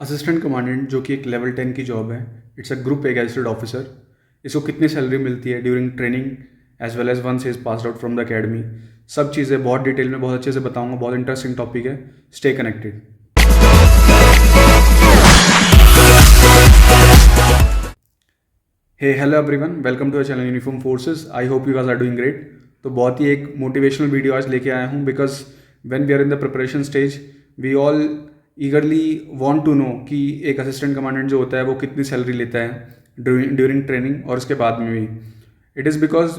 Assistant commandant जो कि एक लेवल 10 की जॉब है, it's a group A gazetted officer. इसको कितनी सैलरी मिलती है during training as well as once is passed out from the academy, सब चीज़ें बहुत डिटेल में बहुत अच्छे से बताऊंगा। बहुत इंटरेस्टिंग टॉपिक है, stay connected. Hey hello everyone, welcome to our channel uniform forces. I hope you guys are doing great. तो बहुत ही एक मोटिवेशनल वीडियो आज लेके आया हूँ, because when we are in the preparation stage we all eagerly want to know कि एक assistant commandant जो होता है वो कितनी सैलरी लेता है ड्यूरिंग ट्रेनिंग और उसके बाद में भी। It is because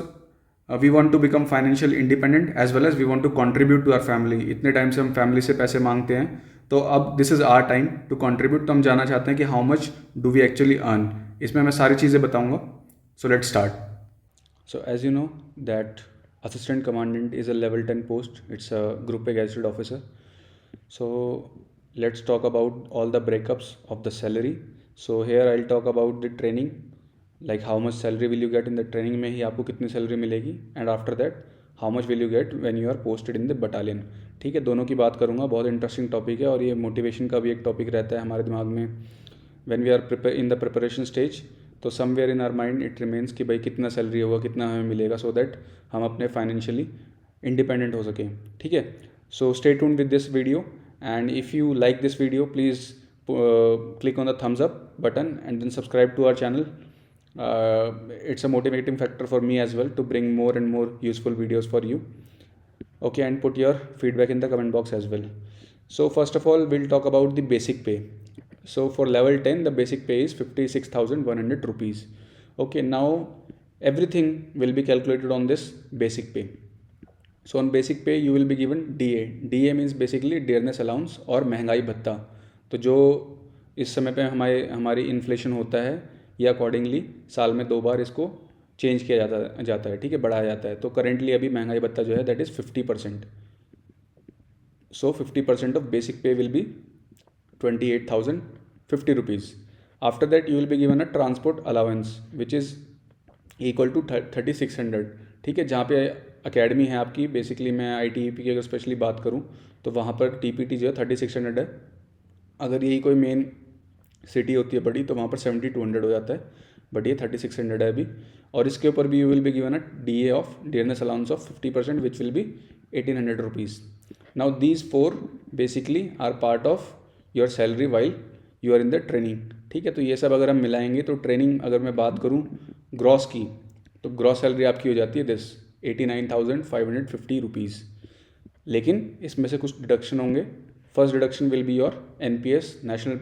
we want to become financial independent as well as we want to contribute to our family. इतने टाइम से हम फैमिली से पैसे मांगते हैं, तो अब this is our time to contribute. तो हम जानना चाहते हैं कि how much do we actually earn. इसमें मैं सारी चीज़ें बताऊंगा। So let's start. So as you know that assistant commandant is a level 10 post. It's a group A gazetted officer. So let's talk about all the breakups of the salary. So here I'll talk about the training, like how much salary will you get in the training में ही आपको कितनी salary मिलेगी, and after that how much will you get when you are posted in the battalion। ठीक है, दोनों की बात करूँगा। बहुत इंटरेस्टिंग टॉपिक है और ये मोटिवेशन का भी एक टॉपिक रहता है हमारे दिमाग में when we are in the preparation stage. तो somewhere in our mind it remains कि भाई कितना सैलरी होगा, कितना हमें मिलेगा, सो दैट हम अपने फाइनेंशियली इंडिपेंडेंट हो सकें। ठीक है, so stay tuned with this video, and if you like this video please click on the thumbs up button and then subscribe to our channel. It's a motivating factor for me as well to bring more and more useful videos for you. Okay, and put your feedback in the comment box as well. So first of all, we'll talk about the basic pay. So for level 10 the basic pay is 56,100 rupees. Okay, now everything will be calculated on this basic pay. So on basic pay you will be given DA. DA means basically dearness allowance और महंगाई भत्ता। तो जो इस समय पे हमारी inflation होता है, ये अकॉर्डिंगली साल में 2 बार इसको चेंज किया जाता है। ठीक है, बढ़ाया जाता है। तो करेंटली अभी महंगाई भत्ता जो है that is 50%। So 50% of basic पे will be 28,050 rupees. After that you will be given a transport allowance which is equal to 3600। ठीक है, जहाँ पे अकेडमी है आपकी, बेसिकली मैं ITEP की अगर स्पेशली बात करूँ तो वहाँ पर TPT जो है 3600 है। अगर यही कोई मेन सिटी होती है बड़ी तो वहाँ पर 7200 हो जाता है, बट ये 3600 है अभी। और इसके ऊपर भी you will be given a DA of dearness allowance of 50% which will be 1800 rupees. Now these 4 basically are part of your salary while you are in the training. ठीक है, तो ये सब अगर हम मिलाएंगे तो ट्रेनिंग अगर मैं बात करूँ ग्रॉस की, तो ग्रॉस सैलरी आपकी हो जाती है 89,550 रुपीज़। लेकिन इसमें से कुछ डिडक्शन होंगे। First deduction will be your NPS national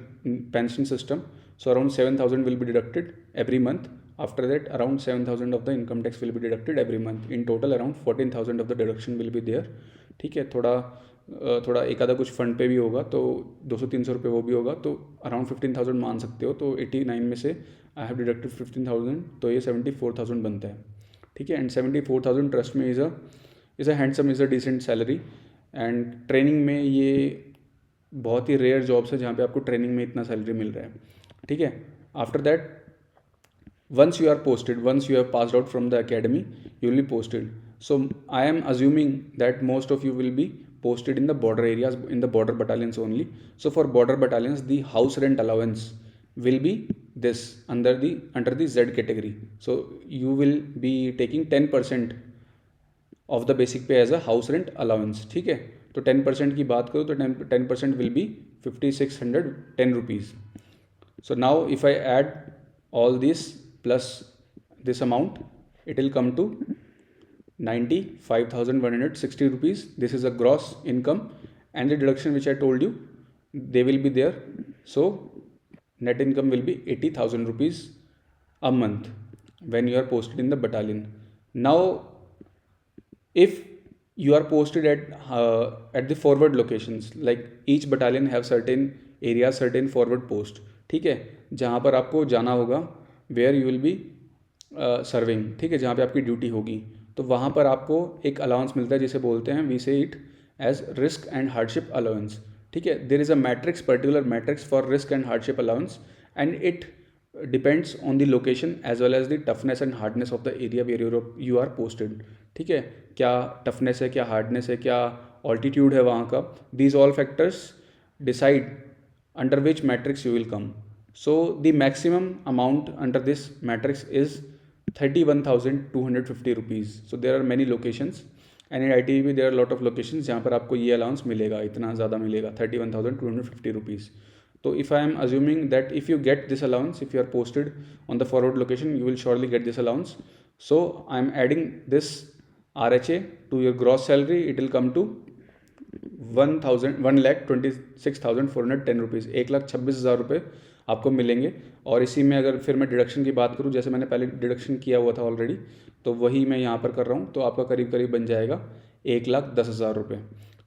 pension system. So around 7,000 will be deducted every month. After that around 7,000 of the income tax will be deducted every month. In total around 14,000 of the deduction will be there. ठीक है, थोड़ा एक आधा कुछ fund पे भी होगा, तो 200-300 रुपये वो भी होगा, तो अराउंड 15,000 मान सकते हो। तो 89 में से आई हैव डिडक्टेड 15,000, तो ये 74,000 बनता है। ठीक है, एंड 74,000 ट्रस्ट में is a handsome, is a decent salary. And training में ये बहुत ही रेयर जॉब्स है जहाँ पे आपको ट्रेनिंग में इतना सैलरी मिल रहा है। ठीक है, after that once you are posted, once you have passed out from the academy, you will be posted. So I am assuming that most of you will be posted in the border areas, in the border battalions only. So for border battalions the house rent allowance will be this under the Z category. So you will be taking 10% of the basic pay as a house rent allowance. ठीक है, तो 10% की बात करूँ तो 10% will be 5,610 rupees. So now if I add all this plus this amount, it will come to 95,160 rupees. This is a gross income, and the deduction which I told you, they will be there. So net income will be 80,000 rupees a month when you are posted in the battalion. Now if you are posted at the forward locations, like each battalion have certain areas, certain forward post, ठीक है, जहाँ पर आपको जाना होगा, where you will be serving. ठीक है, जहाँ पे आपकी ड्यूटी होगी, तो वहाँ पर आपको एक अलाउंस मिलता है जिसे बोलते हैं, we say it as risk and hardship allowance. ठीक है, there is a matrix, particular matrix for risk and hardship allowance, and it depends on the location as well as the toughness and hardness of the area where you are posted. ठीक है, क्या toughness है, क्या hardness है, क्या altitude है वहाँ का, these all factors decide under which matrix you will come. So the maximum amount under this matrix is 31,250 rupees. So there are many locations and in ITBP there are a lot of locations जहाँ पर आपको ये allowance मिलेगा, इतना ज़्यादा मिलेगा, 31,250 rupees. So if I am assuming that if you get this allowance, if you are posted on the forward location, you will surely get this allowance. So I am adding this RHA to your gross salary. It will come to 1,26,410 rupees, 1,26,000 रुपये आपको मिलेंगे. और इसी में अगर फिर मैं deduction की बात करूँ, जैसे मैंने पहले डिडक्शन किया हुआ था ऑलरेडी, तो वही मैं यहाँ पर कर रहा हूँ, तो आपका करीब करीब बन जाएगा 1,10,000 रुपये.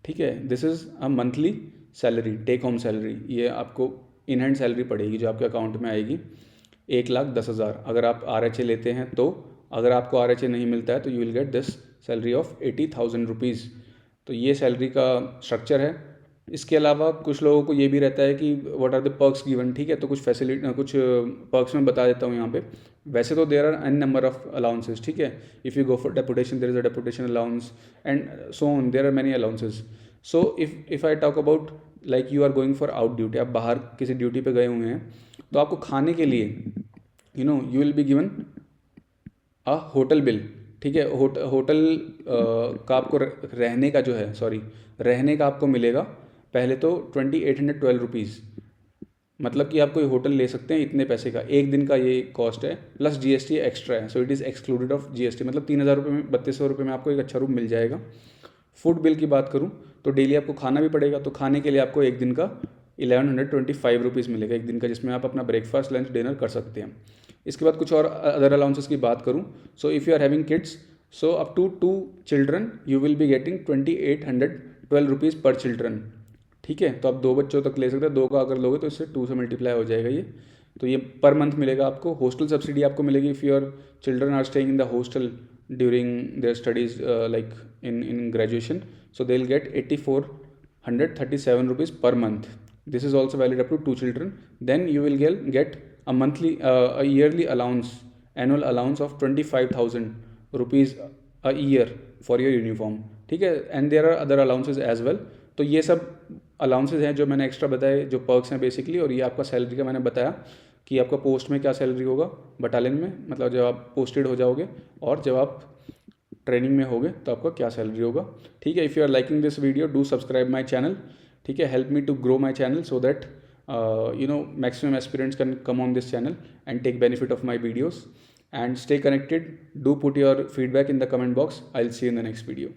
ठीक है, this is a monthly salary, take home salary. ये आपको इन हैंड सैलरी पड़ेगी जो आपके अकाउंट में आएगी, 1,10,000. अगर आप RHA लेते हैं तो, अगर आपको RHA नहीं मिलता है तो you will get this salary of 80,000 rupees. तो ये सैलरी का स्ट्रक्चर है. इसके अलावा कुछ लोगों को ये भी रहता है कि what are the perks given. ठीक है, तो कुछ फैसिलिटी, कुछ पर्क्स में बता देता हूँ यहाँ पे. वैसे तो there are an number of allowances. ठीक है, if you go for deputation there is a deputation allowance and so on, there are many allowances. So if I talk about like you are going for out duty, आप बाहर किसी duty पे गए हुए हैं, तो आपको खाने के लिए you will be given a hotel bill. ठीक है, होटल का आपको रहने का जो है, रहने का आपको मिलेगा पहले तो 2,812 रुपीज़. मतलब कि आप कोई होटल ले सकते हैं इतने पैसे का, एक दिन का ये कॉस्ट है, प्लस GST एक्स्ट्रा है. So it is excluded of GST. मतलब 3,000 रुपये में, 3,200 रुपये में आपको एक अच्छा रूम मिल जाएगा. फूड बिल की बात करूँ तो डेली आपको खाना भी पड़ेगा, तो खाने के लिए आपको एक दिन का 1,125 रुपीज़ मिलेगा, एक दिन का, जिसमें आप अपना ब्रेकफास्ट, लंच, डिनर कर सकते हैं. इसके बाद कुछ और अदर अलाउंसेस की बात करूँ, so if you are having kids, so up to 2 children you will be getting 2,812 rupees per children. ठीक है, तो आप 2 बच्चों तक ले सकते हैं. 2 का अगर लोगे तो इससे 2 से मल्टीप्लाई हो जाएगा ये. तो ये पर मंथ मिलेगा आपको. हॉस्टल सब्सिडी आपको मिलेगी if your children are staying in the hostel during their studies like in graduation. So they will get 8,437 rupees per month. This is also valid up to 2 children. Then you will get a yearly allowance, annual allowance of 25,000 rupees a year for your uniform. ठीक है, and there are other allowances as well. तो ये सब allowances हैं जो मैंने extra बताए, जो पर्क्स हैं बेसिकली. और ये आपका सैलरी का मैंने बताया कि आपका पोस्ट में क्या सैलरी होगा, बटालियन में, मतलब जब आप पोस्टेड हो जाओगे, और जब आप ट्रेनिंग में होगे तो आपका क्या सैलरी होगा. ठीक है, if you are liking this video, do subscribe my channel. ठीक है, help me to grow my channel so that maximum aspirants can come on this channel and take benefit of my videos. And stay connected. Do put your feedback in the comment box. I'll see you in the next video.